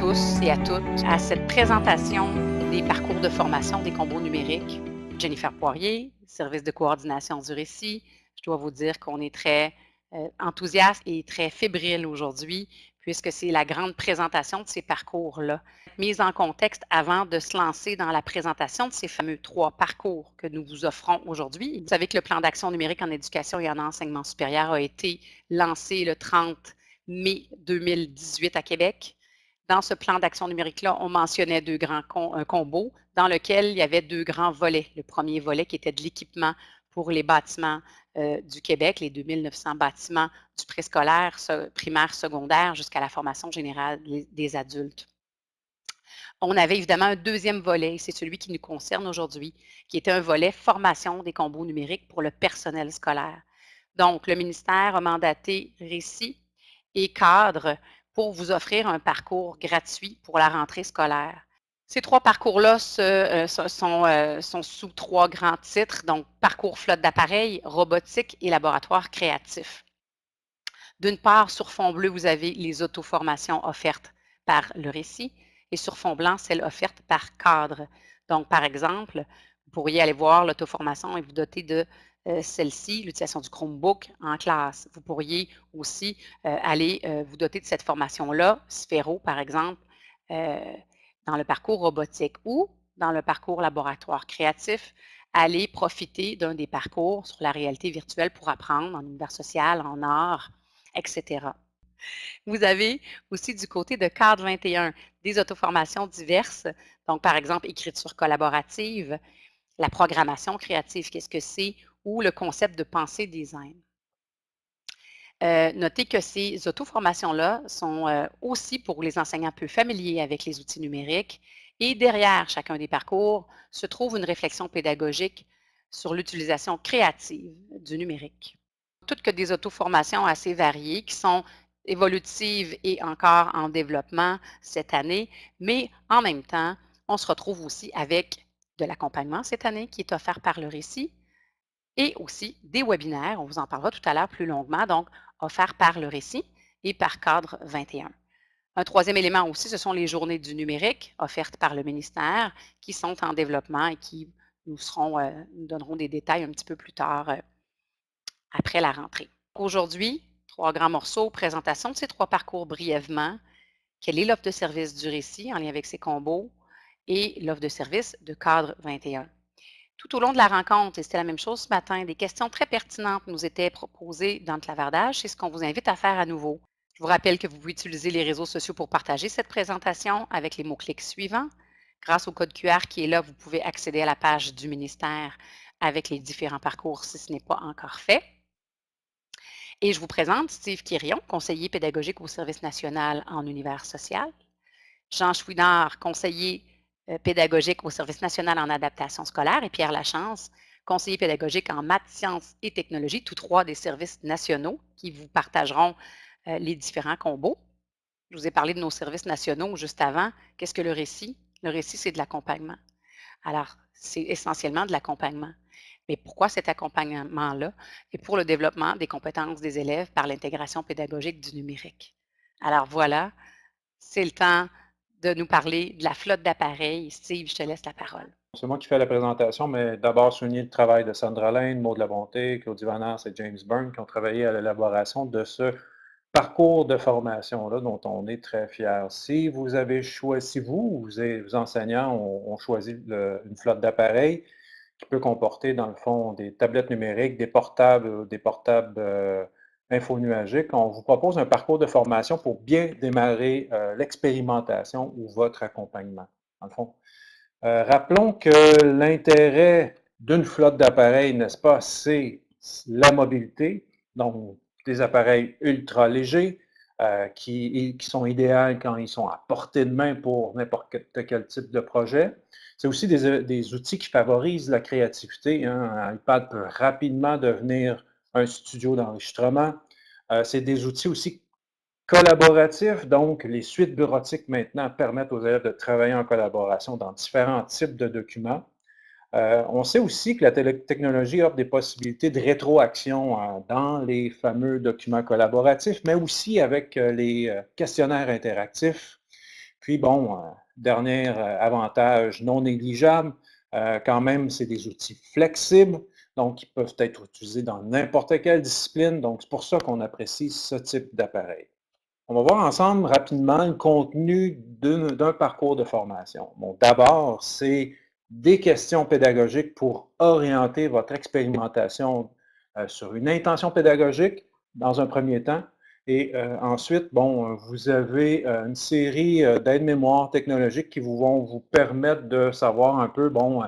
tous et à toutes à cette présentation des parcours de formation des combos numériques. Jennifer Poirier, service de coordination du récit. Je dois vous dire qu'on est très enthousiaste et très fébrile aujourd'hui puisque c'est la grande présentation de ces parcours-là. Mise en contexte avant de se lancer dans la présentation de ces fameux 3 parcours que nous vous offrons aujourd'hui. Vous savez que le plan d'action numérique en éducation et en enseignement supérieur a été lancé le 30 mai 2018 à Québec. Dans ce plan d'action numérique-là, on mentionnait 2 grands combos dans lesquels il y avait 2 grands volets. Le premier volet qui était de l'équipement pour les bâtiments du Québec, les 2900 bâtiments du préscolaire, primaire, secondaire, jusqu'à la formation générale des adultes. On avait évidemment un deuxième volet, et c'est celui qui nous concerne aujourd'hui, qui était un volet formation des combos numériques pour le personnel scolaire. Donc, le ministère a mandaté Récit et Cadre pour vous offrir un parcours gratuit pour la rentrée scolaire. Ces 3 parcours-là sont sous 3 grands titres, donc parcours flotte d'appareils, robotique et laboratoire créatif. D'une part, sur fond bleu, vous avez les auto-formations offertes par le Récit et sur fond blanc, celles offertes par Cadre. Donc, par exemple, vous pourriez aller voir l'auto-formation et vous doter de celle-ci, l'utilisation du Chromebook en classe. Vous pourriez aussi aller vous doter de cette formation-là, Sphéro, par exemple, dans le parcours robotique ou dans le parcours laboratoire créatif, aller profiter d'un des parcours sur la réalité virtuelle pour apprendre en univers social, en art, etc. Vous avez aussi du côté de Cadre 21 des auto-formations diverses, donc par exemple écriture collaborative, la programmation créative, qu'est-ce que c'est, ou le concept de pensée design. Notez que ces auto-formations-là sont aussi pour les enseignants peu familiers avec les outils numériques et derrière chacun des parcours se trouve une réflexion pédagogique sur l'utilisation créative du numérique. Toutes que des auto-formations assez variées qui sont évolutives et encore en développement cette année, mais en même temps, on se retrouve aussi avec de l'accompagnement cette année qui est offert par le Récit et aussi des webinaires, on vous en parlera tout à l'heure plus longuement, donc offerts par le Récit et par Cadre 21. Un troisième élément aussi, ce sont les journées du numérique offertes par le ministère qui sont en développement et qui nous donneront des détails un petit peu plus tard après la rentrée. Aujourd'hui, 3 grands morceaux, présentation de ces 3 parcours brièvement. Quelle est l'offre de service du Récit en lien avec ces combos et l'offre de service de Cadre 21. Tout au long de la rencontre, et c'était la même chose ce matin, des questions très pertinentes nous étaient proposées dans le clavardage. C'est ce qu'on vous invite à faire à nouveau. Je vous rappelle que vous pouvez utiliser les réseaux sociaux pour partager cette présentation avec les mots-clics suivants. Grâce au code QR qui est là, vous pouvez accéder à la page du ministère avec les différents parcours si ce n'est pas encore fait. Et je vous présente Steve Quirion, conseiller pédagogique au Service national en univers social. Jean Chouinard, conseiller pédagogique au Service national en adaptation scolaire, et Pierre Lachance, conseiller pédagogique en maths, sciences et technologies, tous 3 des services nationaux qui vous partageront les différents combos. Je vous ai parlé de nos services nationaux juste avant. Qu'est-ce que le Récit? Le Récit, c'est de l'accompagnement. Alors, c'est essentiellement de l'accompagnement. Mais pourquoi cet accompagnement-là? Et pour le développement des compétences des élèves par l'intégration pédagogique du numérique. Alors voilà, c'est le temps de nous parler de la flotte d'appareils. Steve, je te laisse la parole. C'est moi qui fais la présentation, mais d'abord souligner le travail de Sandra Lane, Maud Labonté, Claudie Vanasse et James Byrne qui ont travaillé à l'élaboration de ce parcours de formation-là dont on est très fiers. Si vous avez choisi, vos enseignants ont choisi une flotte d'appareils qui peut comporter, dans le fond, des tablettes numériques, des portables infonuagiques, on vous propose un parcours de formation pour bien démarrer l'expérimentation ou votre accompagnement. Dans le fond, rappelons que l'intérêt d'une flotte d'appareils, n'est-ce pas, c'est la mobilité, donc des appareils ultra légers qui sont idéaux quand ils sont à portée de main pour n'importe quel type de projet. C'est aussi des outils qui favorisent la créativité. Un iPad peut rapidement devenir un studio d'enregistrement. C'est des outils aussi collaboratif, donc les suites bureautiques maintenant permettent aux élèves de travailler en collaboration dans différents types de documents. On sait aussi que la technologie offre des possibilités de rétroaction dans les fameux documents collaboratifs, mais aussi avec les questionnaires interactifs. Puis bon, dernier avantage non négligeable, quand même, c'est des outils flexibles, donc ils peuvent être utilisés dans n'importe quelle discipline. Donc, c'est pour ça qu'on apprécie ce type d'appareil. On va voir ensemble rapidement le contenu d'un parcours de formation. Bon, d'abord, c'est des questions pédagogiques pour orienter votre expérimentation sur une intention pédagogique dans un premier temps. Et ensuite, bon, vous avez une série d'aides-mémoires technologiques qui vont vous permettre de savoir un peu, bon,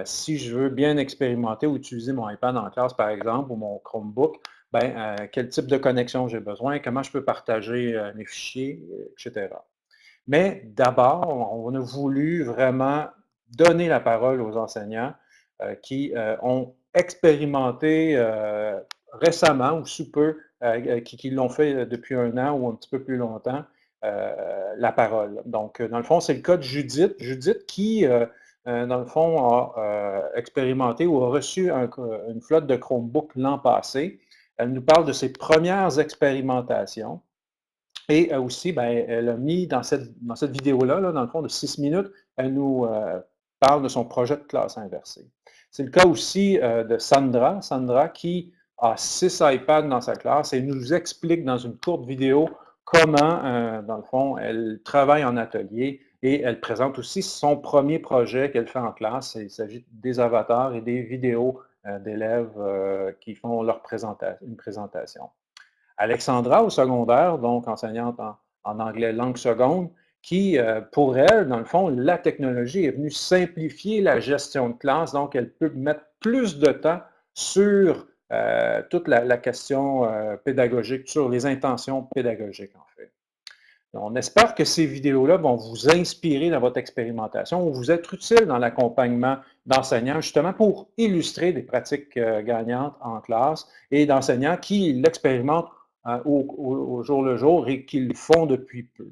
si je veux bien expérimenter ou utiliser mon iPad en classe, par exemple, ou mon Chromebook, ben, quel type de connexion j'ai besoin, comment je peux partager mes fichiers, etc. Mais d'abord, on a voulu vraiment donner la parole aux enseignants qui ont expérimenté récemment ou sous peu, qui l'ont fait depuis un an ou un petit peu plus longtemps, la parole. Donc, dans le fond, c'est le cas de Judith. Judith qui, dans le fond, a expérimenté ou a reçu une flotte de Chromebook l'an passé. Elle nous parle de ses premières expérimentations. Et aussi, ben, elle a mis dans cette vidéo-là, là, dans le fond, de 6 minutes, elle nous parle de son projet de classe inversée. C'est le cas aussi de Sandra. Sandra qui a 6 iPads dans sa classe et nous explique dans une courte vidéo comment, dans le fond, elle travaille en atelier et elle présente aussi son premier projet qu'elle fait en classe. Il s'agit des avatars et des vidéos d'élèves qui font une présentation. Alexandra au secondaire, donc enseignante en anglais langue seconde, qui, pour elle, dans le fond, la technologie est venue simplifier la gestion de classe, donc elle peut mettre plus de temps sur toute la question pédagogique, sur les intentions pédagogiques, en fait. On espère que ces vidéos-là vont vous inspirer dans votre expérimentation ou vous être utiles dans l'accompagnement d'enseignants, justement pour illustrer des pratiques gagnantes en classe et d'enseignants qui l'expérimentent au jour le jour et qui le font depuis peu.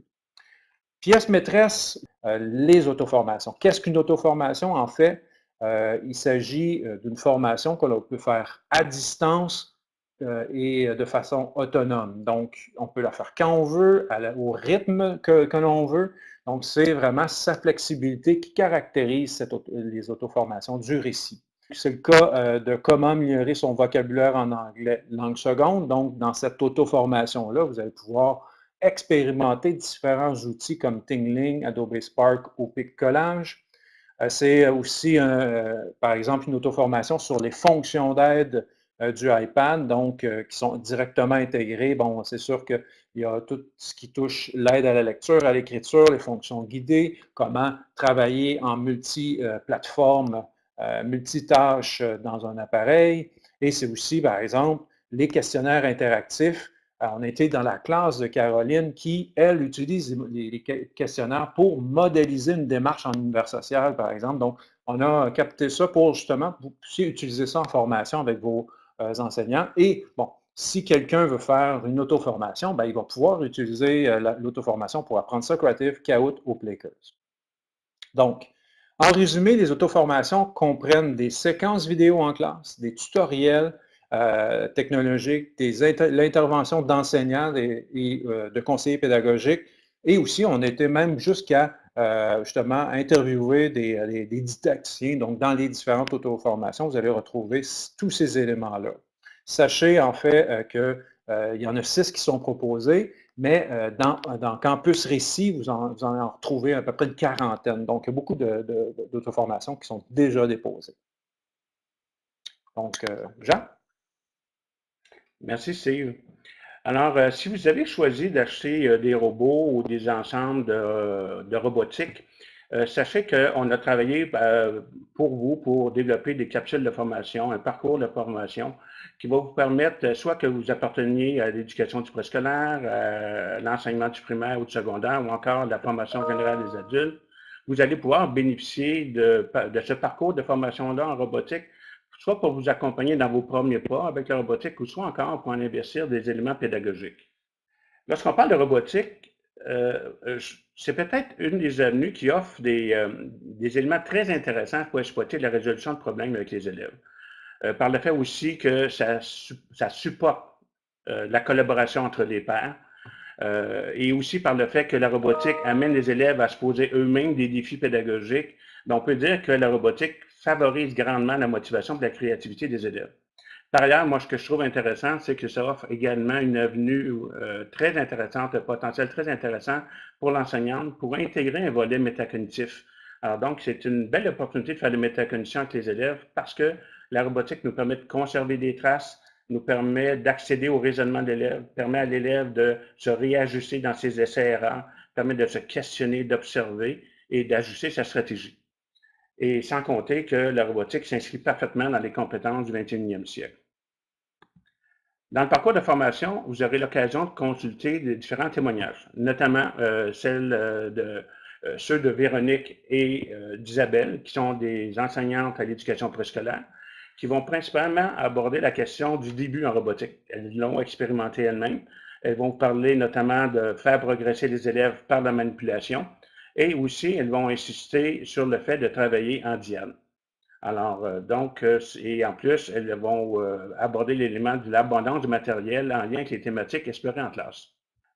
Pièce maîtresse, les autoformations. Qu'est-ce qu'une autoformation? En fait, il s'agit d'une formation que l'on peut faire à distance et de façon autonome. Donc, on peut la faire quand on veut, au rythme que l'on veut. Donc, c'est vraiment sa flexibilité qui caractérise les autoformations du récit. C'est le cas de comment améliorer son vocabulaire en anglais langue seconde. Donc, dans cette auto-formation-là, vous allez pouvoir expérimenter différents outils comme Tingling, Adobe Spark ou PicCollage. C'est aussi, par exemple, une auto-formation sur les fonctions d'aide du iPad, donc qui sont directement intégrées. Bon, c'est sûr qu'il y a tout ce qui touche l'aide à la lecture, à l'écriture, les fonctions guidées, comment travailler en multi-plateforme, multitâche dans un appareil. Et c'est aussi, par exemple, les questionnaires interactifs. On était dans la classe de Caroline qui, elle, utilise les questionnaires pour modéliser une démarche en univers social, par exemple. Donc, on a capté ça pour justement, vous puissiez utiliser ça en formation avec vos enseignants. Et bon, si quelqu'un veut faire une auto-formation, ben, il va pouvoir utiliser l'auto-formation pour apprendre Socrative, Kahoot ou Playcurse. Donc, en résumé, les auto-formations comprennent des séquences vidéo en classe, des tutoriels technologiques, l'intervention d'enseignants et de conseillers pédagogiques, et aussi on était même jusqu'à justement interviewer des didacticiens. Donc, dans les différentes auto-formations, vous allez retrouver tous ces éléments-là. Sachez en fait qu'il y en a 6 qui sont proposés, mais dans Campus Récit, vous en retrouvez à peu près une quarantaine. Donc, il y a beaucoup d'auto-formations qui sont déjà déposées. Donc, Jean? Merci, Steve. Alors, si vous avez choisi d'acheter des robots ou des ensembles de robotique, sachez qu'on a travaillé pour vous pour développer des capsules de formation, un parcours de formation qui va vous permettre, soit que vous apparteniez à l'éducation du préscolaire, à l'enseignement du primaire ou du secondaire, ou encore la formation générale des adultes, vous allez pouvoir bénéficier de ce parcours de formation-là en robotique, soit pour vous accompagner dans vos premiers pas avec la robotique, ou soit encore pour en investir des éléments pédagogiques. Lorsqu'on parle de robotique, c'est peut-être une des avenues qui offre des éléments très intéressants pour exploiter la résolution de problèmes avec les élèves. Par le fait aussi que ça supporte la collaboration entre les pairs. Et aussi par le fait que la robotique amène les élèves à se poser eux-mêmes des défis pédagogiques, on peut dire que la robotique favorise grandement la motivation et la créativité des élèves. Par ailleurs, moi, ce que je trouve intéressant, c'est que ça offre également une avenue très intéressante, un potentiel très intéressant pour l'enseignante pour intégrer un volet métacognitif. Alors donc, c'est une belle opportunité de faire de métacognition avec les élèves parce que la robotique nous permet de conserver des traces, nous permet d'accéder au raisonnement de l'élève, permet à l'élève de se réajuster dans ses essais-erreurs, permet de se questionner, d'observer et d'ajuster sa stratégie. Et sans compter que la robotique s'inscrit parfaitement dans les compétences du 21e siècle. Dans le parcours de formation, vous aurez l'occasion de consulter les différents témoignages, notamment ceux de Véronique et d'Isabelle, qui sont des enseignantes à l'éducation préscolaire, qui vont principalement aborder la question du début en robotique. Elles l'ont expérimenté elles-mêmes. Elles vont parler notamment de faire progresser les élèves par la manipulation et aussi elles vont insister sur le fait de travailler en diade. Alors, et en plus, elles vont aborder l'élément de l'abondance du matériel en lien avec les thématiques explorées en classe.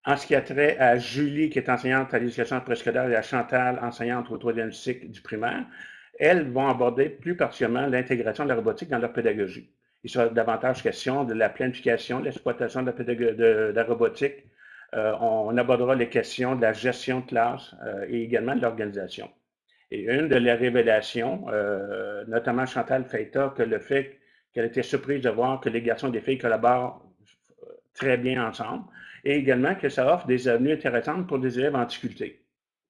En ce qui a trait à Julie, qui est enseignante à l'éducation préscolaire, et à Chantal, enseignante au 3e cycle du primaire, elles vont aborder plus particulièrement l'intégration de la robotique dans leur pédagogie. Il sera davantage question de la planification, de l'exploitation de la robotique. On abordera les questions de la gestion de classe et également de l'organisation. Et une de les révélations, notamment Chantal Feita, que le fait qu'elle était surprise de voir que les garçons et les filles collaborent très bien ensemble, et également que ça offre des avenues intéressantes pour des élèves en difficulté.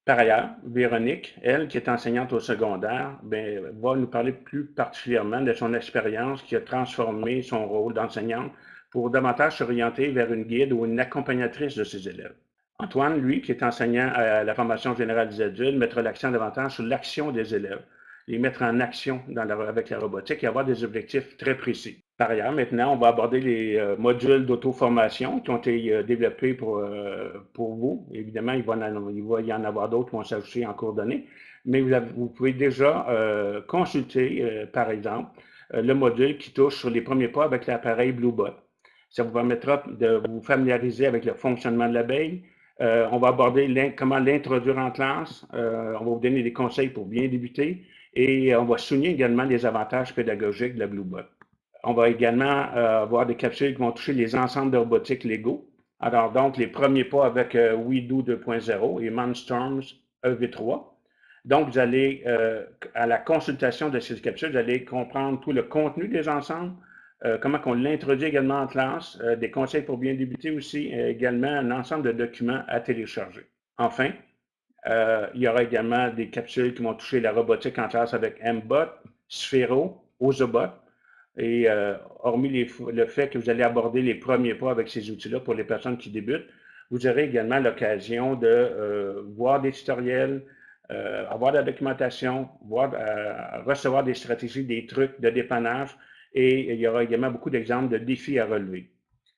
Par ailleurs, Véronique, elle, qui est enseignante au secondaire, va nous parler plus particulièrement de son expérience qui a transformé son rôle d'enseignante pour davantage s'orienter vers une guide ou une accompagnatrice de ses élèves. Antoine, lui, qui est enseignant à la formation générale des adultes, mettra l'accent davantage sur l'action des élèves, les mettre en action avec la robotique et avoir des objectifs très précis. Par ailleurs, maintenant, on va aborder les modules d'auto-formation qui ont été développés pour vous. Évidemment, il va y en avoir d'autres qui vont s'ajouter en cours d'année, mais vous pouvez déjà consulter, par exemple, le module qui touche sur les premiers pas avec l'appareil Bluebot. Ça vous permettra de vous familiariser avec le fonctionnement de l'abeille. On va aborder comment l'introduire en classe. On va vous donner des conseils pour bien débuter et on va souligner également les avantages pédagogiques de la Bluebot. On va également avoir des capsules qui vont toucher les ensembles de robotique Lego. Alors donc, les premiers pas avec WeDo 2.0 et Monstorms EV3. Donc, vous allez, à la consultation de ces capsules, vous allez comprendre tout le contenu des ensembles, comment on l'introduit également en classe, des conseils pour bien débuter aussi, également un ensemble de documents à télécharger. Enfin, il y aura également des capsules qui vont toucher la robotique en classe avec MBot, Sphero, Ozobot, et hormis le fait que vous allez aborder les premiers pas avec ces outils-là pour les personnes qui débutent, vous aurez également l'occasion de voir des tutoriels, avoir de la documentation, recevoir des stratégies, des trucs de dépannage, et il y aura également beaucoup d'exemples de défis à relever.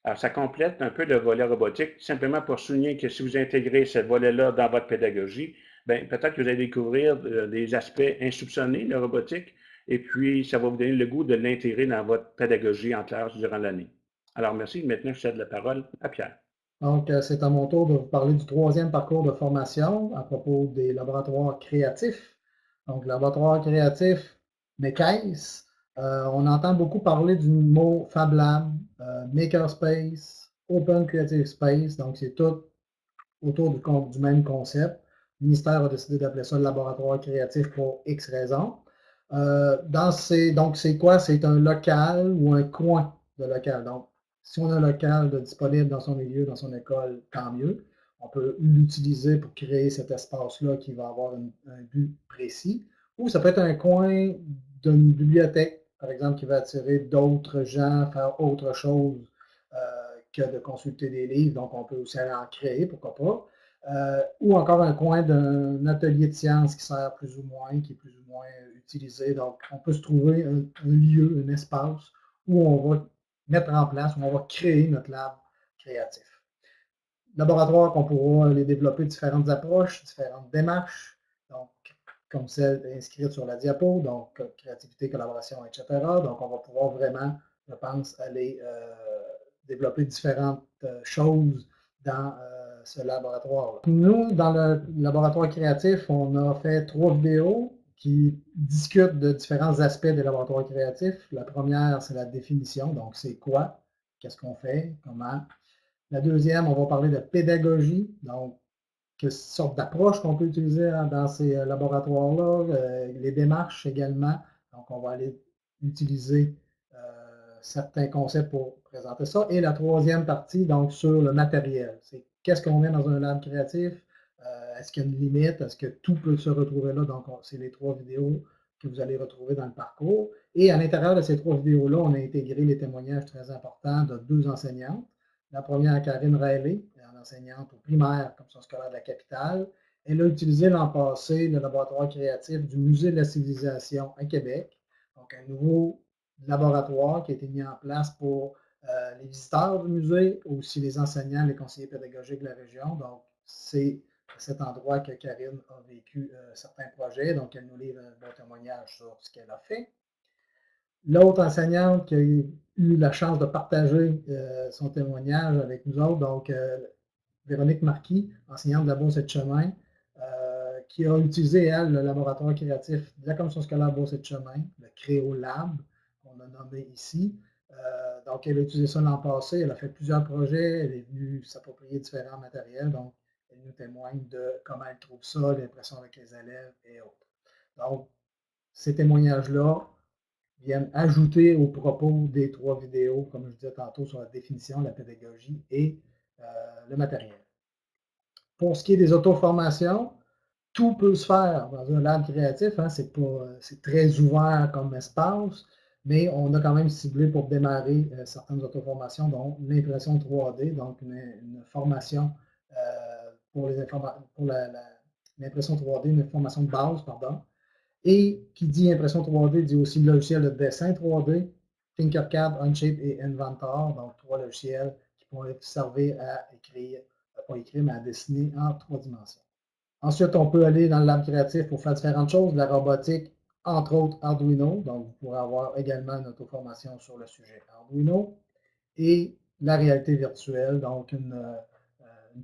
Alors, ça complète un peu le volet robotique, simplement pour souligner que si vous intégrez ce volet-là dans votre pédagogie, peut-être que vous allez découvrir des aspects insoupçonnés de robotique, et puis ça va vous donner le goût de l'intégrer dans votre pédagogie en classe durant l'année. Alors, merci. Maintenant, je cède la parole à Pierre. Donc, c'est à mon tour de vous parler du 3e parcours de formation à propos des laboratoires créatifs. Donc, laboratoire créatif, mais qu'est-ce? On entend beaucoup parler du mot Fab Lab, Makerspace, Open Creative Space. Donc, c'est tout autour du même concept. Le ministère a décidé d'appeler ça le laboratoire créatif pour X raisons. Donc, c'est quoi? C'est un local ou un coin de local. Donc, si on a un local disponible dans son milieu, dans son école, tant mieux. On peut l'utiliser pour créer cet espace-là qui va avoir un but précis. Ou ça peut être un coin d'une bibliothèque, par exemple, qui va attirer d'autres gens à faire autre chose que de consulter des livres. Donc, on peut aussi aller en créer, pourquoi pas. Ou encore un coin d'un atelier de sciences qui sert plus ou moins, qui est plus ou moins utilisé. Donc, on peut se trouver un lieu, un espace où on va mettre en place, où on va créer notre lab créatif. Laboratoire qu'on pourra les développer différentes approches, différentes démarches, donc comme celle inscrite sur la diapo, donc créativité, collaboration, etc. Donc, on va pouvoir vraiment, je pense, aller développer différentes choses dans ce laboratoire-là. Nous, dans le laboratoire créatif, on a fait 3 vidéos qui discutent de différents aspects des laboratoires créatifs. La première, c'est la définition, donc c'est quoi, qu'est-ce qu'on fait, comment. La deuxième, on va parler de pédagogie, donc quelle sorte d'approche qu'on peut utiliser dans ces laboratoires-là, les démarches également. Donc, on va aller utiliser certains concepts pour présenter ça. Et la troisième partie, donc, sur le matériel. C'est qu'est-ce qu'on met dans un lab créatif? Est-ce qu'il y a une limite? Est-ce que tout peut se retrouver là? Donc, c'est les 3 vidéos que vous allez retrouver dans le parcours. Et à l'intérieur de ces 3 vidéos-là, on a intégré les témoignages très importants de 2 enseignantes. La première, Karine Riley, enseignante au primaire comme son scolaire de la capitale. Elle a utilisé l'an passé le laboratoire créatif du Musée de la civilisation à Québec. Donc, un nouveau laboratoire qui a été mis en place pour les visiteurs du musée, aussi les enseignants, les conseillers pédagogiques de la région. Donc, c'est à cet endroit que Karine a vécu certains projets. Donc, elle nous livre un bon témoignage sur ce qu'elle a fait. L'autre enseignante qui a eu la chance de partager son témoignage avec nous autres, donc Véronique Marquis, enseignante de la Bourse et de Chemin, qui a utilisé, elle, le laboratoire créatif de la Commission scolaire Bourse et de Chemin, le Créo Lab, qu'on a nommé ici. Donc, elle a utilisé ça l'an passé, elle a fait plusieurs projets, elle est venue s'approprier différents matériels, donc elle nous témoigne de comment elle trouve ça, l'impression avec les élèves et autres. Donc, ces témoignages-là viennent ajouter aux propos des 3 vidéos, comme je disais tantôt, sur la définition, la pédagogie et le matériel. Pour ce qui est des auto-formations, tout peut se faire dans un lab créatif. Hein, c'est très ouvert comme espace, mais on a quand même ciblé pour démarrer certaines auto-formations, dont l'impression 3D, donc une formation pour l'impression 3D, une formation de base, pardon. Et qui dit impression 3D dit aussi logiciel de dessin 3D, Tinkercad, Onshape et Inventor, donc 3 logiciels qui pourront servir à écrire, pas écrire, mais à dessiner en 3 dimensions. Ensuite, on peut aller dans le lab créatif pour faire différentes choses, de la robotique, entre autres Arduino, donc vous pourrez avoir également une auto-formation sur le sujet Arduino, et la réalité virtuelle, donc une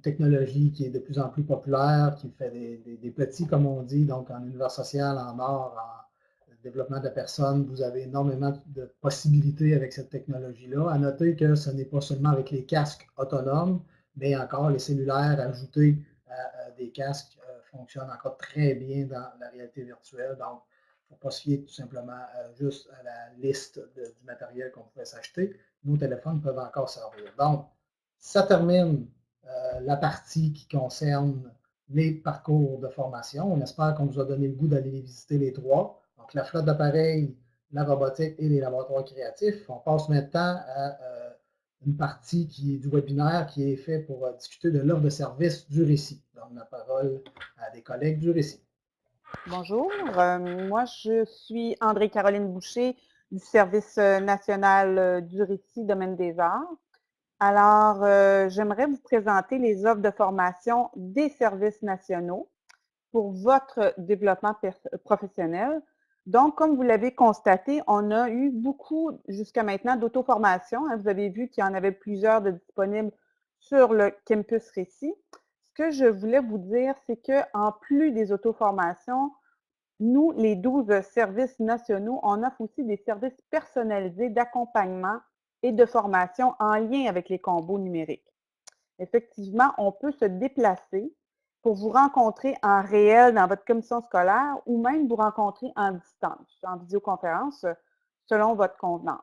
technologie qui est de plus en plus populaire, qui fait des petits, comme on dit, donc en univers social, en art, en développement de personnes. Vous avez énormément de possibilités avec cette technologie-là. À noter que ce n'est pas seulement avec les casques autonomes, mais encore les cellulaires ajoutés à des casques fonctionnent encore très bien dans la réalité virtuelle. Donc, il ne faut pas se fier tout simplement juste à la liste du matériel qu'on pouvait s'acheter. Nos téléphones peuvent encore servir. Donc, ça termine la partie qui concerne les parcours de formation. On espère qu'on vous a donné le goût d'aller les visiter les 3. Donc, la flotte d'appareils, la robotique et les laboratoires créatifs. On passe maintenant à une partie du webinaire qui est fait pour discuter de l'offre de service du récit. Je donne la parole à des collègues du récit. Bonjour, moi je suis André-Caroline Boucher du Service national du récit Domaine des arts. Alors, j'aimerais vous présenter les offres de formation des services nationaux pour votre développement professionnel. Donc, comme vous l'avez constaté, on a eu beaucoup jusqu'à maintenant d'auto-formation. Vous avez vu qu'il y en avait plusieurs de disponibles sur le campus Récit. Ce que je voulais vous dire, c'est qu'en plus des auto-formations, nous, les 12 services nationaux, on offre aussi des services personnalisés d'accompagnement et de formation en lien avec les combos numériques. Effectivement, on peut se déplacer pour vous rencontrer en réel dans votre commission scolaire ou même vous rencontrer en distance, en visioconférence, selon votre convenance.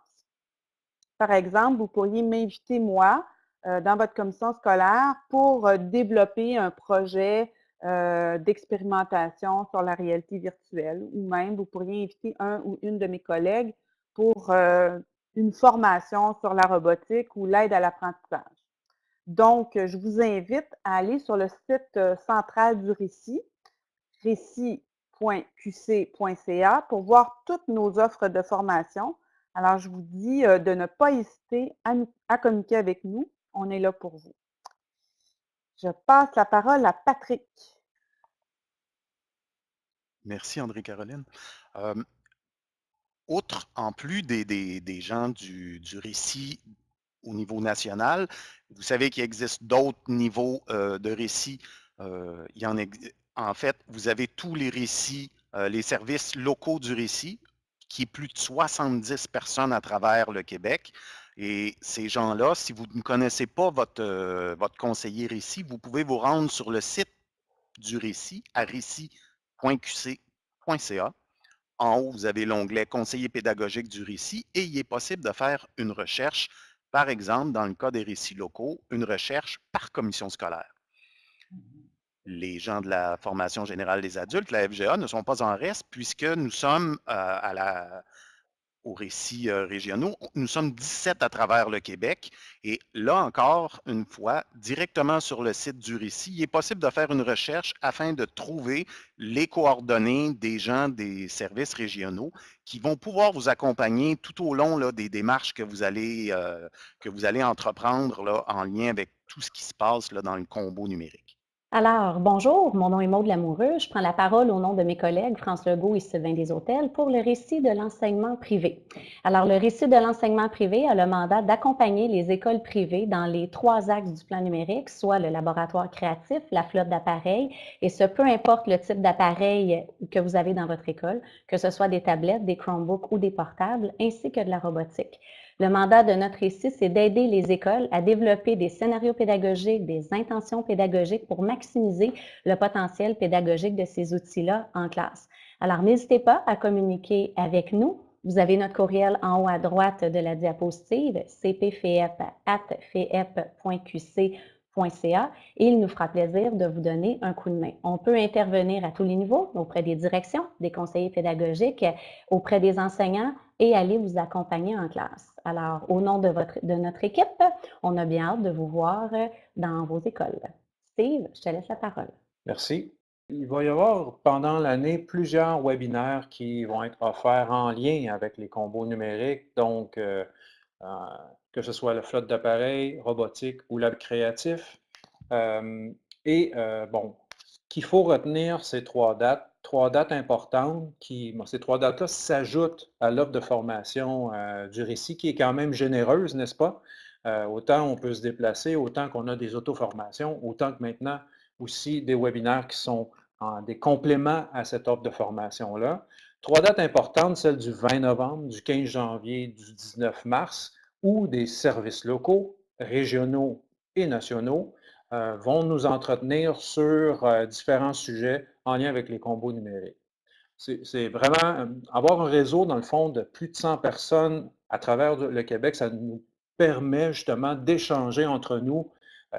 Par exemple, vous pourriez m'inviter, moi, dans votre commission scolaire pour développer un projet d'expérimentation sur la réalité virtuelle ou même vous pourriez inviter un ou une de mes collègues pour une formation sur la robotique ou l'aide à l'apprentissage. Donc, je vous invite à aller sur le site central du récit, récit.qc.ca, pour voir toutes nos offres de formation. Alors, je vous dis de ne pas hésiter à communiquer avec nous. On est là pour vous. Je passe la parole à Patrick. Merci André-Caroline. En plus des gens du récit au niveau national. Vous savez qu'il existe d'autres niveaux de récits. En fait, vous avez tous les récits, les services locaux du récit, qui est plus de 70 personnes à travers le Québec. Et ces gens-là, si vous ne connaissez pas votre conseiller récit, vous pouvez vous rendre sur le site du récit à récit.qc.ca. En haut, vous avez l'onglet Conseiller pédagogique du récit et il est possible de faire une recherche, par exemple, dans le cas des récits locaux, une recherche par commission scolaire. Les gens de la formation générale des adultes, la FGA, ne sont pas en reste puisque nous sommes aux récits régionaux. Nous sommes 17 à travers le Québec et là encore, une fois, directement sur le site du récit, il est possible de faire une recherche afin de trouver les coordonnées des gens des services régionaux qui vont pouvoir vous accompagner tout au long là, des démarches que vous allez entreprendre là, en lien avec tout ce qui se passe là, dans le combo numérique. Alors, bonjour, mon nom est Maude Lamoureux. Je prends la parole au nom de mes collègues France Legault et Sylvain Desautels pour le récit de l'enseignement privé. Alors, le récit de l'enseignement privé a le mandat d'accompagner les écoles privées dans les 3 axes du plan numérique, soit le laboratoire créatif, la flotte d'appareils, et ce, peu importe le type d'appareil que vous avez dans votre école, que ce soit des tablettes, des Chromebooks ou des portables, ainsi que de la robotique. Le mandat de notre récit, c'est d'aider les écoles à développer des scénarios pédagogiques, des intentions pédagogiques pour maximiser le potentiel pédagogique de ces outils-là en classe. Alors, n'hésitez pas à communiquer avec nous. Vous avez notre courriel en haut à droite de la diapositive, cpfep@fep.qc.ca, et il nous fera plaisir de vous donner un coup de main. On peut intervenir à tous les niveaux, auprès des directions, des conseillers pédagogiques, auprès des enseignants et aller vous accompagner en classe. Alors, au nom de notre équipe, on a bien hâte de vous voir dans vos écoles. Steve, je te laisse la parole. Merci. Il va y avoir pendant l'année plusieurs webinaires qui vont être offerts en lien avec les combos numériques, donc que ce soit la flotte d'appareils, robotique ou lab créatif. Bon, ce qu'il faut retenir, ces 3 dates importantes ces 3 dates-là s'ajoutent à l'offre de formation du récit qui est quand même généreuse, n'est-ce pas? Autant on peut se déplacer, autant qu'on a des auto-formations, autant que maintenant aussi des webinaires qui sont des compléments à cette offre de formation-là. 3 dates importantes, celle du 20 novembre, du 15 janvier, du 19 mars, où des services locaux, régionaux et nationaux vont nous entretenir sur différents sujets en lien avec les combos numériques. C'est vraiment avoir un réseau, dans le fond, de plus de 100 personnes à travers le Québec, ça nous permet justement d'échanger entre nous.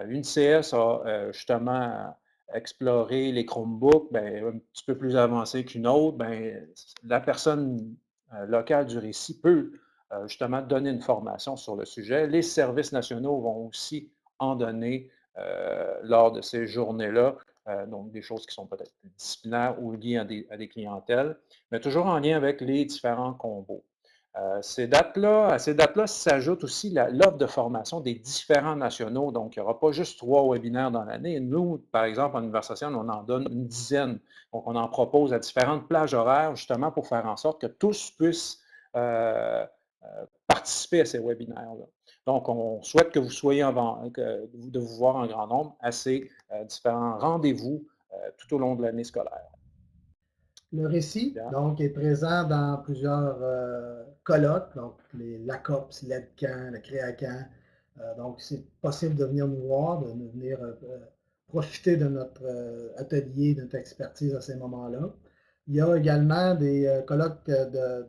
Une CS a justement exploré les Chromebooks, un petit peu plus avancé qu'une autre. La personne locale du récit peut justement donner une formation sur le sujet. Les services nationaux vont aussi en donner lors de ces journées-là. Donc, des choses qui sont peut-être plus disciplinaires ou liées à des clientèles, mais toujours en lien avec les différents combos. À ces dates-là s'ajoute aussi l'offre de formation des différents nationaux. Donc, il n'y aura pas juste 3 webinaires dans l'année. Nous, par exemple, en Univers social, on en donne une dizaine. Donc, on en propose à différentes plages horaires, justement, pour faire en sorte que tous puissent participer à ces webinaires-là. Donc, on souhaite que vous soyez de vous voir en grand nombre à ces différents rendez-vous tout au long de l'année scolaire. Le récit, donc, est présent dans plusieurs colloques, donc les LACOPS, l'EDCAN, le CREACAN. Donc, c'est possible de venir nous voir, de venir profiter de notre atelier, de notre expertise à ces moments-là. Il y a également des colloques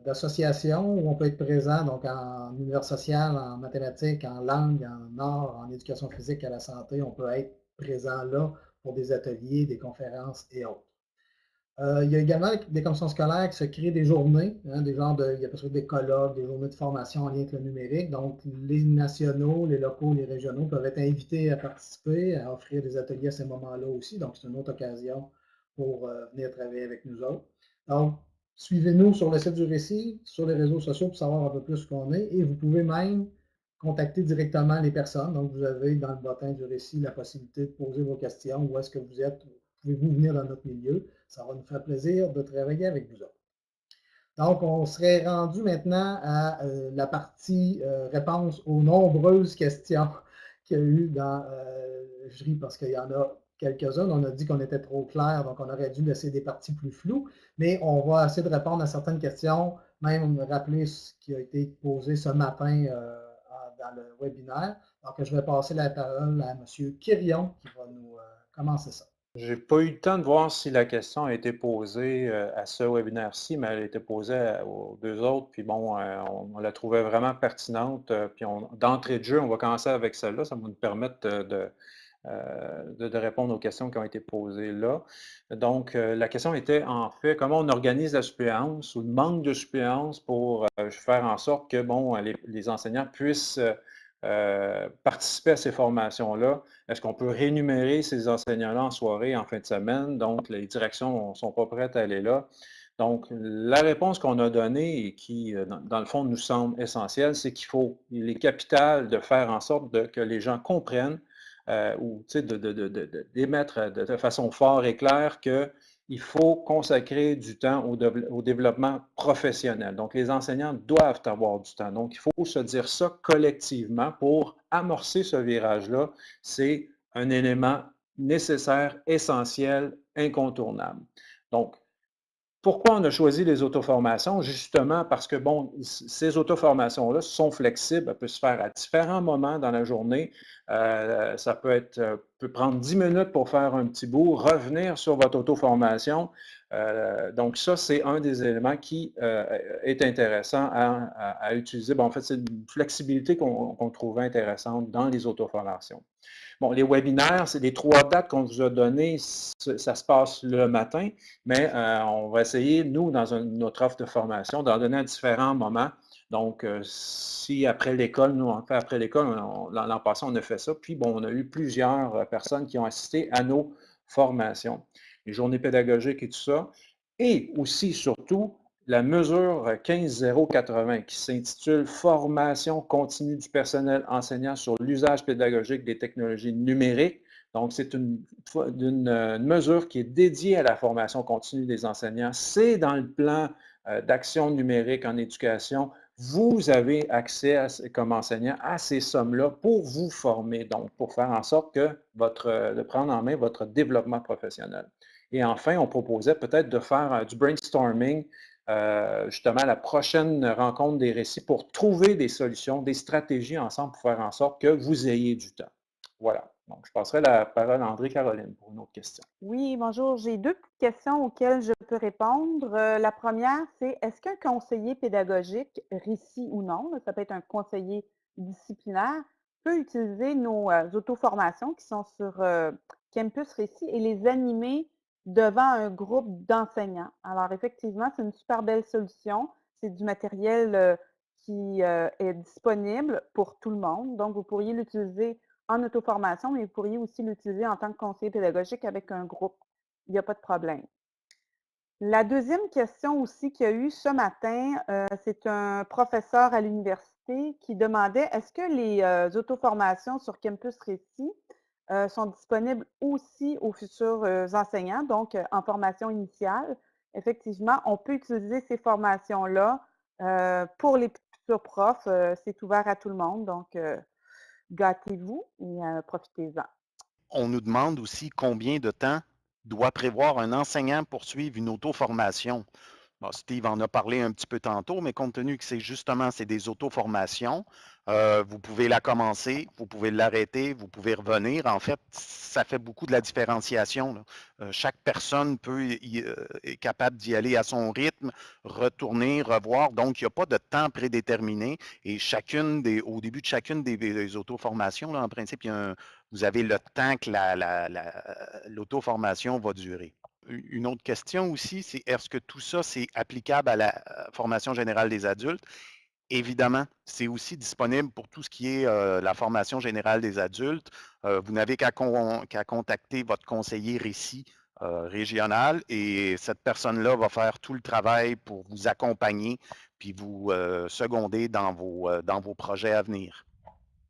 d'associations où on peut être présent, donc en univers social, en mathématiques, en langue, en arts, en éducation physique, à la santé. On peut être présent là pour des ateliers, des conférences et autres. Il y a également des commissions scolaires qui se créent des journées, des genres il y a peut-être des colloques, des journées de formation en lien avec le numérique. Donc, les nationaux, les locaux, les régionaux peuvent être invités à participer, à offrir des ateliers à ces moments-là aussi. Donc, c'est une autre occasion pour venir travailler avec nous autres. Donc, suivez-nous sur le site du récit, sur les réseaux sociaux pour savoir un peu plus ce qu'on est. Et vous pouvez même contacter directement les personnes. Donc, vous avez dans le bottin du récit la possibilité de poser vos questions. Où est-ce que vous êtes? Pouvez-vous venir dans notre milieu? Ça va nous faire plaisir de travailler avec vous autres. Donc, on serait rendu maintenant à la partie réponse aux nombreuses questions qu'il y a eu dans le jury, parce qu'il y en a quelques-unes. On a dit qu'on était trop clair, donc on aurait dû laisser des parties plus floues, mais on va essayer de répondre à certaines questions, même rappeler ce qui a été posé ce matin dans le webinaire. Donc, je vais passer la parole à M. Quirion qui va nous commencer ça. Je n'ai pas eu le temps de voir si la question a été posée à ce webinaire-ci, mais elle a été posée aux deux autres. Puis bon, on la trouvait vraiment pertinente. Puis d'entrée de jeu, on va commencer avec celle-là. Ça va nous permettre de répondre aux questions qui ont été posées là. Donc, la question était en fait comment on organise la suppléance ou le manque de suppléance pour faire en sorte que bon, les enseignants puissent participer à ces formations-là. Est-ce qu'on peut rémunérer ces enseignants-là en soirée, en fin de semaine? Donc, les directions ne sont pas prêtes à aller là. Donc, la réponse qu'on a donnée et qui, dans le fond, nous semble essentielle, c'est il est capital de faire en sorte que les gens comprennent ou d'émettre de façon forte et claire qu'il faut consacrer du temps au développement professionnel. Donc, les enseignants doivent avoir du temps. Donc, il faut se dire ça collectivement pour amorcer ce virage-là. C'est un élément nécessaire, essentiel, incontournable. Donc, pourquoi on a choisi les auto-formations? Justement parce que, bon, ces auto-formations-là sont flexibles, elles peuvent se faire à différents moments dans la journée. Ça peut prendre 10 minutes pour faire un petit bout, revenir sur votre auto-formation. Donc, ça, c'est un des éléments qui est intéressant à utiliser. Bon, en fait, c'est une flexibilité qu'on trouve intéressante dans les auto-formations. Bon, les webinaires, c'est les 3 dates qu'on vous a données, ça se passe le matin, mais on va essayer, nous, dans notre offre de formation, d'en donner à différents moments. Donc, si après l'école, nous, on fait après l'école, l'an passé, on a fait ça, puis bon, on a eu plusieurs personnes qui ont assisté à nos formations, les journées pédagogiques et tout ça, et aussi, surtout, la mesure 15-080 qui s'intitule « Formation continue du personnel enseignant sur l'usage pédagogique des technologies numériques ». Donc, c'est une mesure qui est dédiée à la formation continue des enseignants. C'est dans le plan d'action numérique en éducation. Vous avez accès, comme enseignant, à ces sommes-là pour vous former, donc pour faire en sorte de prendre en main votre développement professionnel. Et enfin, on proposait peut-être de faire du brainstorming justement la prochaine rencontre des récits pour trouver des solutions, des stratégies ensemble pour faire en sorte que vous ayez du temps. Voilà. Donc, je passerai la parole à André-Caroline pour une autre question. Oui, bonjour. J'ai 2 petites questions auxquelles je peux répondre. La première, c'est est-ce qu'un conseiller pédagogique, récit ou non, ça peut être un conseiller disciplinaire, peut utiliser nos auto-formations qui sont sur Campus Récit et les animer devant un groupe d'enseignants? Alors, effectivement, c'est une super belle solution. C'est du matériel qui est disponible pour tout le monde. Donc, vous pourriez l'utiliser en auto-formation, mais vous pourriez aussi l'utiliser en tant que conseiller pédagogique avec un groupe. Il n'y a pas de problème. La deuxième question aussi qu'il y a eu ce matin, c'est un professeur à l'université qui demandait est-ce que les auto-formations sur Campus Récit sont disponibles aussi aux futurs enseignants, donc en formation initiale. Effectivement, on peut utiliser ces formations-là pour les futurs profs. C'est ouvert à tout le monde, donc gâtez-vous et profitez-en. On nous demande aussi combien de temps doit prévoir un enseignant pour suivre une auto-formation. Bon, Steve en a parlé un petit peu tantôt, mais compte tenu que c'est des auto-formations, vous pouvez la commencer, vous pouvez l'arrêter, vous pouvez revenir. En fait, ça fait beaucoup de la différenciation, là. Chaque personne est capable d'y aller à son rythme, retourner, revoir. Donc, il n'y a pas de temps prédéterminé. Et au début de chacune des auto-formations, là, en principe, vous avez le temps que l'auto-formation va durer. Une autre question aussi, c'est est-ce que tout ça, c'est applicable à la formation générale des adultes? Évidemment, c'est aussi disponible pour tout ce qui est la formation générale des adultes. Vous n'avez qu'à contacter votre conseiller récit régional et cette personne-là va faire tout le travail pour vous accompagner puis vous seconder dans vos projets à venir.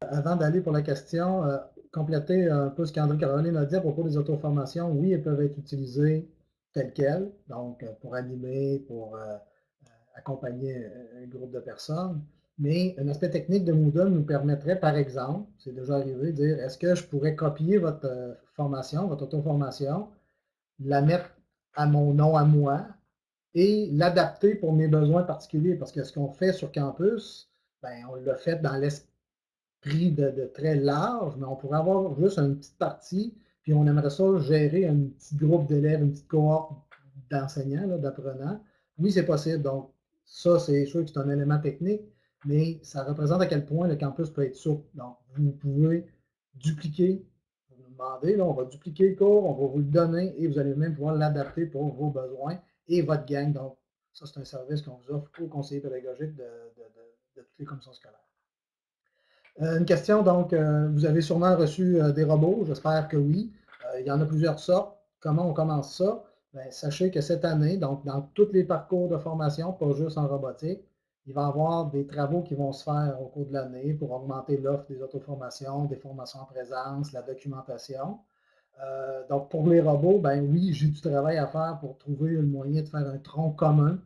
Avant d'aller pour la question, compléter un peu ce qu'André-Caroline a dit à propos des auto-formations. Oui, elles peuvent être utilisées telles quelles, donc pour animer, pour accompagner un groupe de personnes. Mais un aspect technique de Moodle nous permettrait, par exemple, c'est déjà arrivé, de dire est-ce que je pourrais copier votre formation, votre auto-formation, la mettre à mon nom à moi et l'adapter pour mes besoins particuliers? Parce que ce qu'on fait sur campus, ben, on l'a fait dans l'esprit de très large, mais on pourrait avoir juste une petite partie, puis on aimerait ça gérer un petit groupe d'élèves, une petite cohorte d'enseignants, d'apprenants. Oui, c'est possible. Donc, ça, c'est sûr que c'est un élément technique, mais ça représente à quel point le campus peut être souple. Donc, vous pouvez dupliquer, vous nous demandez, là, on va dupliquer le cours, on va vous le donner et vous allez même pouvoir l'adapter pour vos besoins et votre gang. Donc, ça, c'est un service qu'on vous offre aux conseillers pédagogiques de toutes les commissions scolaires. Une question, donc, vous avez sûrement reçu des robots, j'espère que oui. Il y en a plusieurs sortes. Comment on commence ça? Bien, sachez que cette année, donc dans tous les parcours de formation, pas juste en robotique, il va y avoir des travaux qui vont se faire au cours de l'année pour augmenter l'offre des auto-formations, des formations en présence, la documentation. Donc, pour les robots, ben oui, j'ai du travail à faire pour trouver le moyen de faire un tronc commun.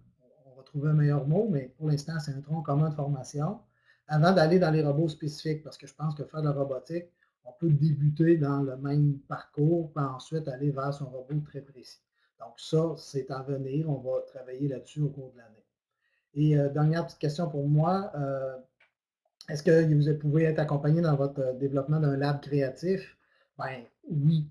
On va trouver un meilleur mot, mais pour l'instant, c'est un tronc commun de formation avant d'aller dans les robots spécifiques, parce que je pense que faire de la robotique, on peut débuter dans le même parcours, puis ensuite aller vers son robot très précis. Donc ça, c'est à venir. On va travailler là-dessus au cours de l'année. Et dernière petite question pour moi, est-ce que vous pouvez être accompagné dans votre développement d'un lab créatif? Ben, oui,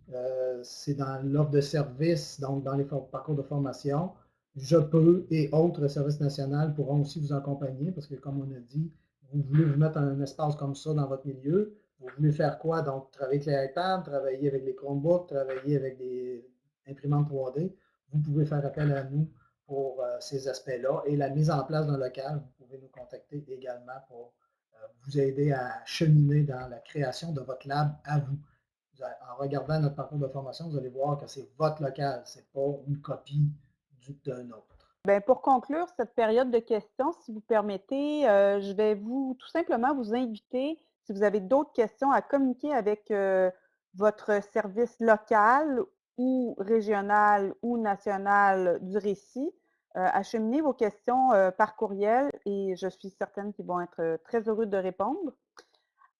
c'est dans l'offre de services, donc dans les parcours de formation. Je peux et autres services nationaux pourront aussi vous accompagner parce que, comme on a dit, vous voulez vous mettre un espace comme ça dans votre milieu. Vous voulez faire quoi? Donc, travailler avec les iPads, travailler avec les Chromebooks, travailler avec des imprimantes 3D. Vous pouvez faire appel à nous pour ces aspects-là. Et la mise en place d'un local, vous pouvez nous contacter également pour vous aider à cheminer dans la création de votre lab à vous. En regardant notre parcours de formation, vous allez voir que c'est votre local, ce n'est pas une copie d'un autre. Bien, pour conclure cette période de questions, si vous permettez, je vais tout simplement vous inviter, si vous avez d'autres questions, à communiquer avec votre service local ou régional ou national du récit. Acheminez vos questions par courriel et je suis certaine qu'ils vont être très heureux de répondre.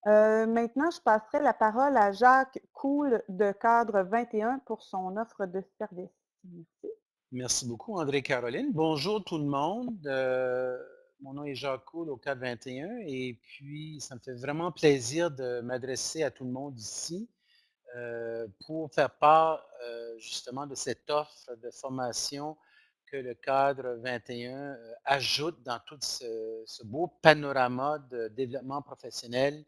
Maintenant, je passerai la parole à Jacques Cool de Cadre 21 pour son offre de service. Merci. Merci beaucoup, André-Caroline. Bonjour tout le monde. Mon nom est Jacques Cool au Cadre 21 et puis ça me fait vraiment plaisir de m'adresser à tout le monde ici pour faire part justement de cette offre de formation que le Cadre 21 ajoute dans tout ce beau panorama de développement professionnel.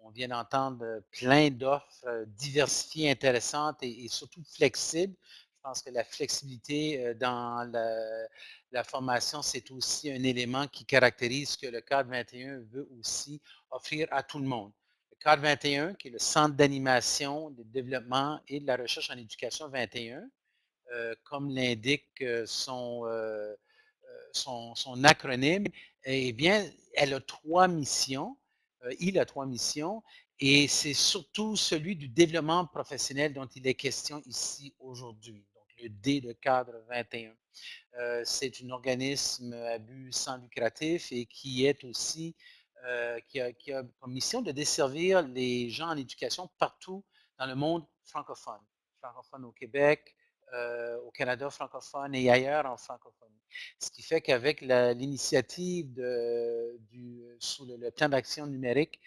On vient d'entendre plein d'offres diversifiées, intéressantes et surtout flexibles. Je pense que la flexibilité dans la formation, c'est aussi un élément qui caractérise ce que le Cadre 21 veut aussi offrir à tout le monde. Le Cadre 21, qui est le Centre d'animation, de développement et de la recherche en éducation 21, comme l'indique son acronyme, eh bien, elle a 3 missions. Il a 3 missions et c'est surtout celui du développement professionnel dont il est question ici aujourd'hui. Donc, le D de Cadre 21. C'est un organisme à but sans lucratif et qui est aussi, qui a comme mission de desservir les gens en éducation partout dans le monde francophone. Francophone au Québec, au Canada francophone et ailleurs en francophonie. Ce qui fait qu'avec l'initiative sous le plan d'action numérique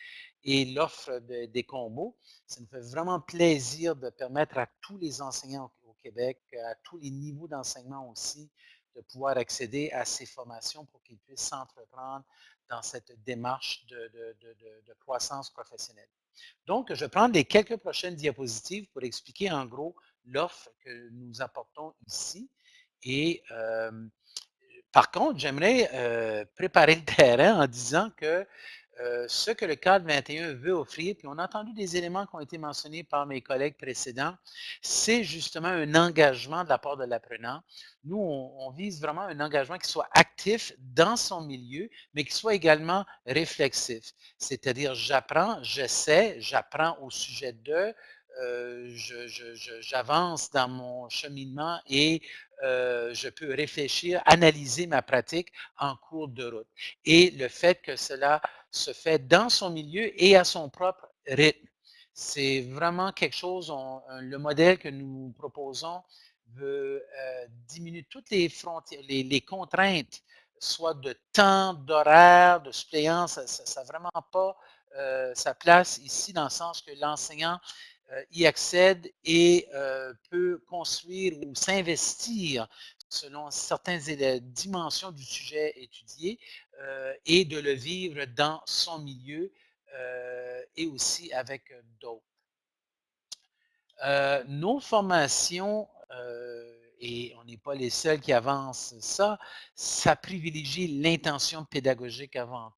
et l'offre des combos, ça nous fait vraiment plaisir de permettre à tous les enseignants au Québec, à tous les niveaux d'enseignement aussi, de pouvoir accéder à ces formations pour qu'ils puissent s'entreprendre dans cette démarche de croissance professionnelle. Donc, je vais prendre les quelques prochaines diapositives pour expliquer en gros l'offre que nous apportons ici. Et par contre, j'aimerais préparer le terrain en disant que ce que le Cadre 21 veut offrir, puis on a entendu des éléments qui ont été mentionnés par mes collègues précédents, c'est justement un engagement de la part de l'apprenant. Nous, on vise vraiment un engagement qui soit actif dans son milieu, mais qui soit également réflexif. C'est-à-dire, j'apprends, j'essaie, j'apprends au sujet de, j'avance dans mon cheminement et je peux réfléchir, analyser ma pratique en cours de route. Et le fait que cela se fait dans son milieu et à son propre rythme. C'est vraiment quelque chose, le modèle que nous proposons veut diminuer toutes les frontières, les contraintes, soit de temps, d'horaire, de suppléance, ça n'a vraiment pas sa place ici dans le sens que l'enseignant y accède et peut construire ou s'investir selon certaines dimensions du sujet étudié et de le vivre dans son milieu et aussi avec d'autres. Nos formations, et on n'est pas les seuls qui avancent ça privilégie l'intention pédagogique avant tout.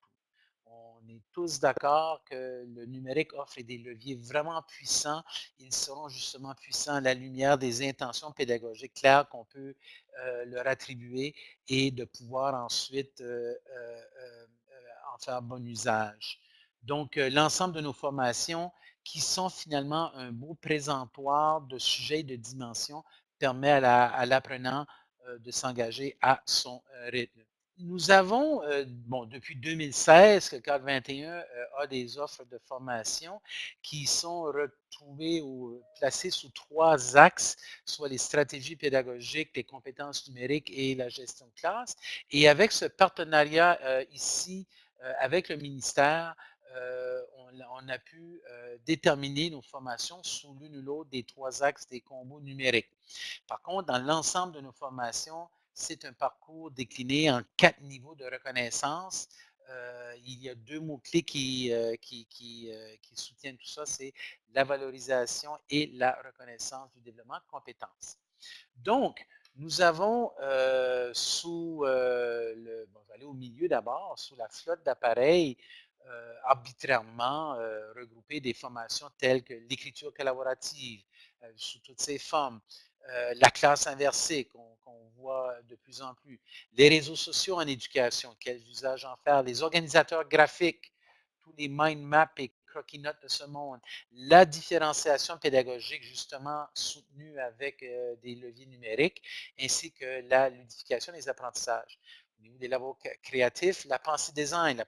On est tous d'accord que le numérique offre des leviers vraiment puissants. Ils seront justement puissants à la lumière des intentions pédagogiques claires qu'on peut leur attribuer et de pouvoir ensuite en faire bon usage. Donc, l'ensemble de nos formations qui sont finalement un beau présentoir de sujets et de dimensions permet à l'apprenant de s'engager à son rythme. Nous avons, depuis 2016, le cadre 21 a des offres de formation qui sont retrouvées ou placées sous 3 axes, soit les stratégies pédagogiques, les compétences numériques et la gestion de classe. Et avec ce partenariat ici, avec le ministère, on a pu déterminer nos formations sous l'une ou l'autre des 3 axes des combos numériques. Par contre, dans l'ensemble de nos formations, c'est un parcours décliné en 4 niveaux de reconnaissance. Il y a 2 mots-clés qui soutiennent tout ça, c'est la valorisation et la reconnaissance du développement de compétences. Donc, nous avons je vais aller au milieu d'abord, sous la flotte d'appareils, arbitrairement regrouper des formations telles que l'écriture collaborative sous toutes ses formes, la classe inversée qu'on voit de plus en plus, les réseaux sociaux en éducation, quels usages en faire, les organisateurs graphiques, tous les mind maps et croquis-notes de ce monde, la différenciation pédagogique justement soutenue avec des leviers numériques, ainsi que la ludification des apprentissages. Au niveau des labos créatifs, la pensée design,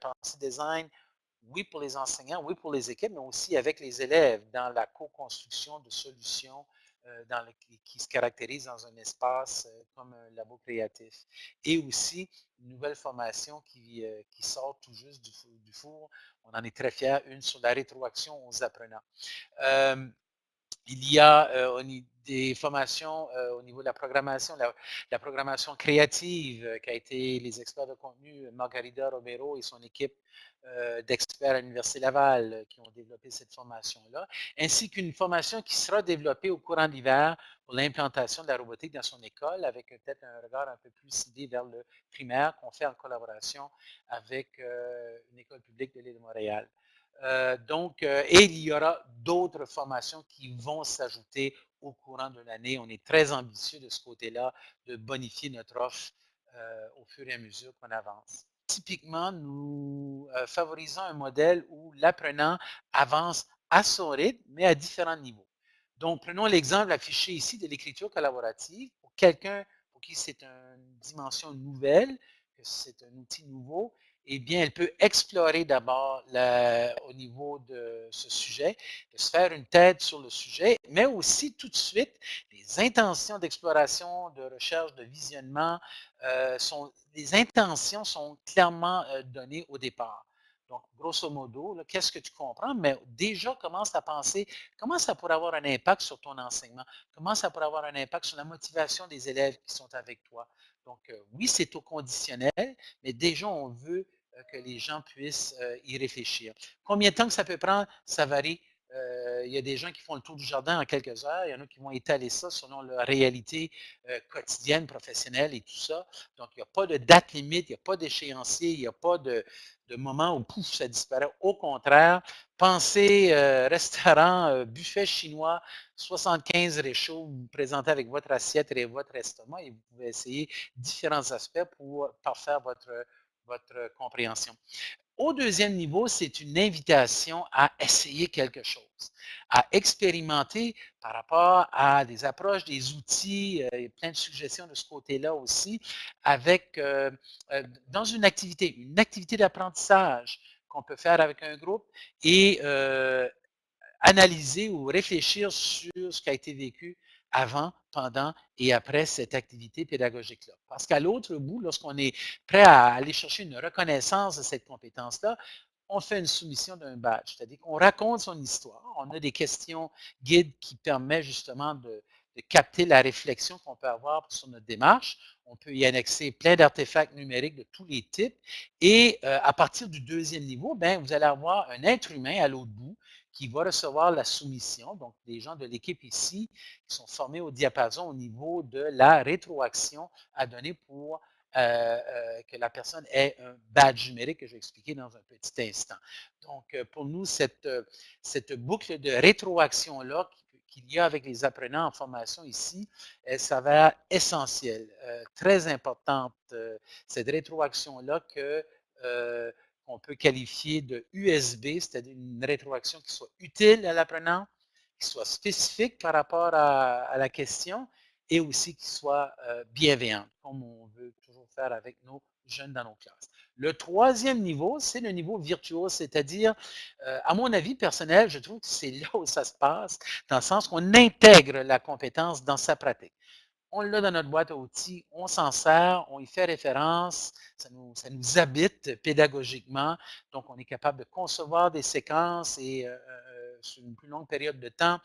oui pour les enseignants, oui pour les équipes, mais aussi avec les élèves dans la co-construction de solutions qui se caractérisent dans un espace comme un labo créatif. Et aussi une nouvelle formation qui sort tout juste du four. On en est très fiers, une sur la rétroaction aux apprenants. Il y a des formations au niveau de la programmation, la programmation créative qui a été les experts de contenu, Margarida Romero et son équipe d'experts à l'Université Laval qui ont développé cette formation-là, ainsi qu'une formation qui sera développée au courant de l'hiver pour l'implantation de la robotique dans son école, avec peut-être un regard un peu plus ciblé vers le primaire qu'on fait en collaboration avec une école publique de l'île de Montréal. Et il y aura d'autres formations qui vont s'ajouter au courant de l'année. On est très ambitieux de ce côté-là, de bonifier notre offre au fur et à mesure qu'on avance. Typiquement, nous favorisons un modèle où l'apprenant avance à son rythme, mais à différents niveaux. Donc, prenons l'exemple affiché ici de l'écriture collaborative. Pour quelqu'un pour qui c'est une dimension nouvelle, que c'est un outil nouveau, eh bien, elle peut explorer d'abord au niveau de ce sujet, de se faire une tête sur le sujet, mais aussi tout de suite, les intentions d'exploration, de recherche, de visionnement, les intentions sont clairement données au départ. Donc, grosso modo, qu'est-ce que tu comprends? Mais déjà, commence à penser comment ça pourrait avoir un impact sur ton enseignement, comment ça pourrait avoir un impact sur la motivation des élèves qui sont avec toi. Donc, oui, c'est au conditionnel, mais déjà, on veut que les gens puissent y réfléchir. Combien de temps que ça peut prendre? Ça varie. Il y a des gens qui font le tour du jardin en quelques heures. Il y en a qui vont étaler ça selon leur réalité quotidienne, professionnelle et tout ça. Donc, il n'y a pas de date limite, il n'y a pas d'échéancier, il n'y a pas de moment où pouf, ça disparaît. Au contraire, pensez restaurant, buffet chinois, 75 réchauds, vous vous présentez avec votre assiette et votre estomac et vous pouvez essayer différents aspects pour parfaire votre compréhension. Au deuxième niveau, c'est une invitation à essayer quelque chose, à expérimenter par rapport à des approches, des outils, il y a plein de suggestions de ce côté-là aussi, avec, dans une activité d'apprentissage qu'on peut faire avec un groupe et analyser ou réfléchir sur ce qui a été vécu avant, pendant et après cette activité pédagogique-là. Parce qu'à l'autre bout, lorsqu'on est prêt à aller chercher une reconnaissance de cette compétence-là, on fait une soumission d'un badge, c'est-à-dire qu'on raconte son histoire. On a des questions guides qui permettent justement de capter la réflexion qu'on peut avoir sur notre démarche. On peut y annexer plein d'artefacts numériques de tous les types. Et à partir du deuxième niveau, ben, vous allez avoir un être humain à l'autre bout qui va recevoir la soumission, donc des gens de l'équipe ici qui sont formés au diapason au niveau de la rétroaction à donner pour que la personne ait un badge numérique que je vais expliquer dans un petit instant. Donc, pour nous, cette boucle de rétroaction-là qu'il y a avec les apprenants en formation ici, elle s'avère essentielle, très importante, cette rétroaction-là qu'on peut qualifier de USB, c'est-à-dire une rétroaction qui soit utile à l'apprenant, qui soit spécifique par rapport à la question et aussi qui soit bienveillante, comme on veut toujours faire avec nos jeunes dans nos classes. Le troisième niveau, c'est le niveau virtuose, c'est-à-dire, à mon avis personnel, je trouve que c'est là où ça se passe, dans le sens qu'on intègre la compétence dans sa pratique. On l'a dans notre boîte à outils, on s'en sert, on y fait référence, ça nous habite pédagogiquement, donc on est capable de concevoir des séquences et sur une plus longue période de temps,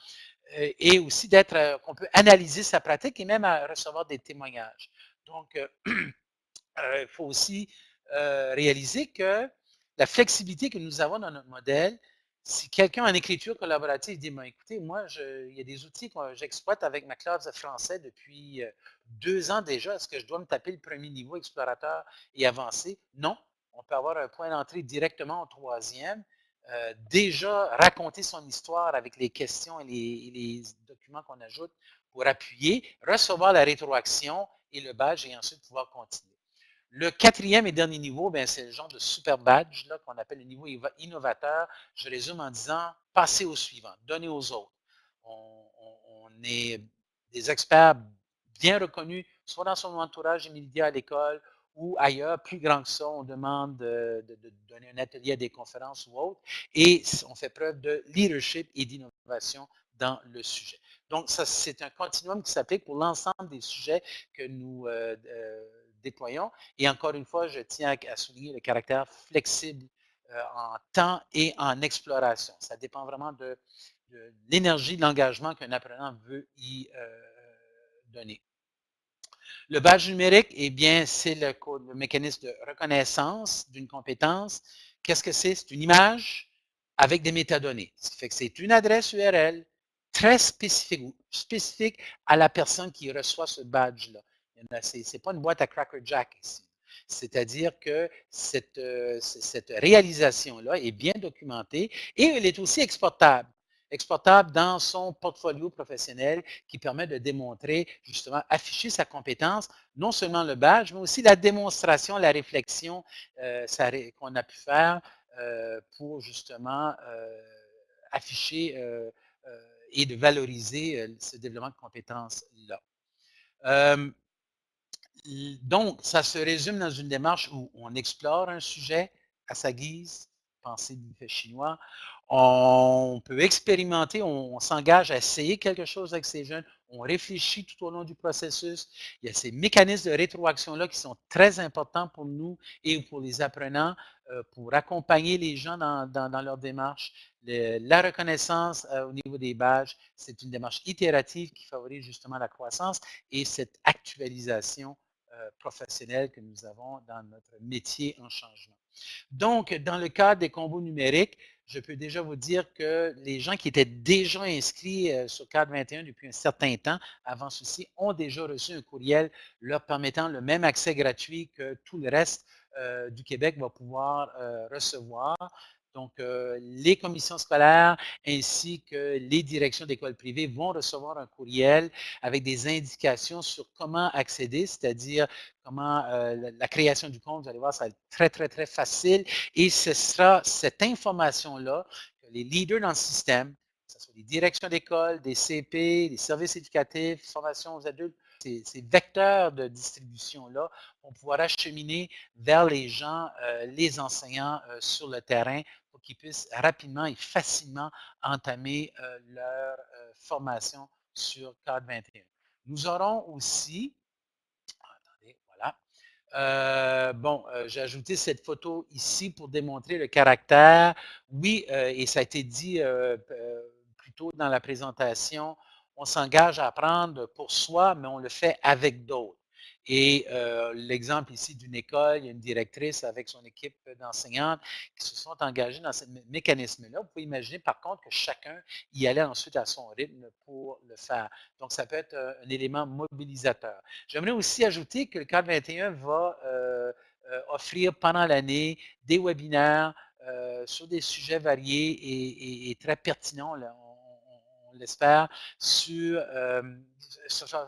et aussi qu'on peut analyser sa pratique et même recevoir des témoignages. Donc, il faut aussi réaliser que la flexibilité que nous avons dans notre modèle, si quelqu'un en écriture collaborative dit, ben, écoutez, moi, il y a des outils que j'exploite avec ma classe de français depuis 2 ans déjà, est-ce que je dois me taper le premier niveau explorateur et avancer? Non, on peut avoir un point d'entrée directement au troisième, déjà raconter son histoire avec les questions et les documents qu'on ajoute pour appuyer, recevoir la rétroaction et le badge et ensuite pouvoir continuer. Le quatrième et dernier niveau, ben, c'est le genre de super badge qu'on appelle le niveau innovateur. Je résume en disant, passez au suivant, donnez aux autres. On est des experts bien reconnus, soit dans son entourage immédiat à l'école ou ailleurs, plus grand que ça, on demande de donner un atelier à des conférences ou autres, et on fait preuve de leadership et d'innovation dans le sujet. Donc, ça, c'est un continuum qui s'applique pour l'ensemble des sujets que nous déployons. Et encore une fois, je tiens à souligner le caractère flexible en temps et en exploration. Ça dépend vraiment de l'énergie, de l'engagement qu'un apprenant veut y donner. Le badge numérique, eh bien, c'est le mécanisme de reconnaissance d'une compétence. Qu'est-ce que c'est? C'est une image avec des métadonnées. Ce qui fait que c'est une adresse URL très spécifique à la personne qui reçoit ce badge-là. Ce n'est pas une boîte à Cracker Jack ici. C'est-à-dire que cette réalisation-là est bien documentée et elle est aussi exportable dans son portfolio professionnel qui permet de démontrer, justement, afficher sa compétence, non seulement le badge, mais aussi la démonstration, la réflexion qu'on a pu faire pour justement afficher et de valoriser ce développement de compétences-là. Donc, ça se résume dans une démarche où on explore un sujet à sa guise, pensée du fait chinois. On peut expérimenter, on s'engage à essayer quelque chose avec ces jeunes, on réfléchit tout au long du processus. Il y a ces mécanismes de rétroaction-là qui sont très importants pour nous et pour les apprenants pour accompagner les gens dans leur démarche. La reconnaissance au niveau des badges, c'est une démarche itérative qui favorise justement la croissance et cette actualisation professionnelle que nous avons dans notre métier en changement. Donc, dans le cadre des combos numériques, je peux déjà vous dire que les gens qui étaient déjà inscrits sur Cadre 21 depuis un certain temps, avant ceci, ont déjà reçu un courriel leur permettant le même accès gratuit que tout le reste du Québec va pouvoir recevoir. Donc, les commissions scolaires ainsi que les directions d'écoles privées vont recevoir un courriel avec des indications sur comment accéder, c'est-à-dire comment la création du compte, vous allez voir, ça va être très, très, très facile. Et ce sera cette information-là que les leaders dans le système, que ce soit les directions d'école, des CP, des services éducatifs, formation aux adultes, ces vecteurs de distribution-là vont pouvoir acheminer vers les gens, les enseignants sur le terrain pour qu'ils puissent rapidement et facilement entamer leur formation sur Cadre 21. Nous aurons aussi, attendez, voilà, j'ai ajouté cette photo ici pour démontrer le caractère. Oui, et ça a été dit plus tôt dans la présentation, on s'engage à apprendre pour soi, mais on le fait avec d'autres. Et l'exemple ici d'une école, il y a une directrice avec son équipe d'enseignantes qui se sont engagées dans ce mécanisme-là. Vous pouvez imaginer par contre que chacun y allait ensuite à son rythme pour le faire. Donc, ça peut être un élément mobilisateur. J'aimerais aussi ajouter que le Cadre 21 va offrir pendant l'année des webinaires sur des sujets variés et très pertinents, là, on l'espère,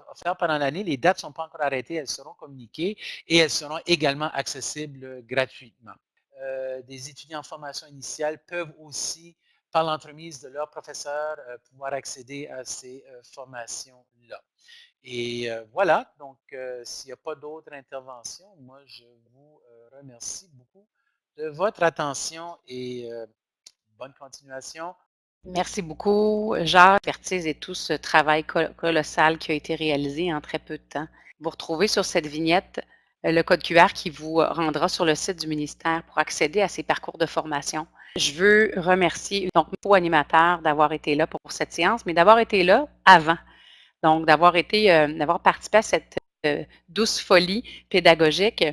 offert pendant l'année. Les dates ne sont pas encore arrêtées, elles seront communiquées et elles seront également accessibles gratuitement. Des étudiants en formation initiale peuvent aussi, par l'entremise de leurs professeurs, pouvoir accéder à ces formations-là. Et voilà, donc s'il n'y a pas d'autres interventions, moi je vous remercie beaucoup de votre attention et bonne continuation. Merci beaucoup, Jacques, expertise et tout ce travail colossal qui a été réalisé en très peu de temps. Vous retrouvez sur cette vignette le code QR qui vous rendra sur le site du ministère pour accéder à ces parcours de formation. Je veux remercier donc mes co-animateurs d'avoir été là pour cette séance, mais d'avoir été là avant. Donc, d'avoir participé à cette douce folie pédagogique.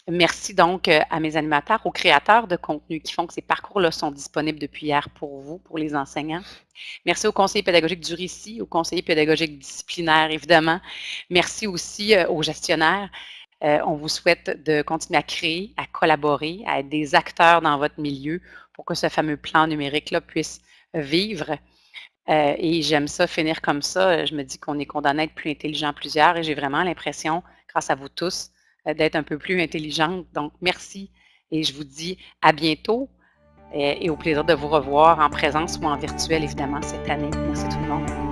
Merci donc à mes animateurs, aux créateurs de contenu qui font que ces parcours-là sont disponibles depuis hier pour vous, pour les enseignants. Merci aux conseillers pédagogiques du RICI, aux conseillers pédagogiques disciplinaires, évidemment. Merci aussi aux gestionnaires. On vous souhaite de continuer à créer, à collaborer, à être des acteurs dans votre milieu pour que ce fameux plan numérique-là puisse vivre. Et j'aime ça, finir comme ça. Je me dis qu'on est condamné à être plus intelligent plusieurs et j'ai vraiment l'impression, grâce à vous tous, d'être un peu plus intelligente. Donc, merci et je vous dis à bientôt et au plaisir de vous revoir en présence ou en virtuel, évidemment, cette année. Merci tout le monde.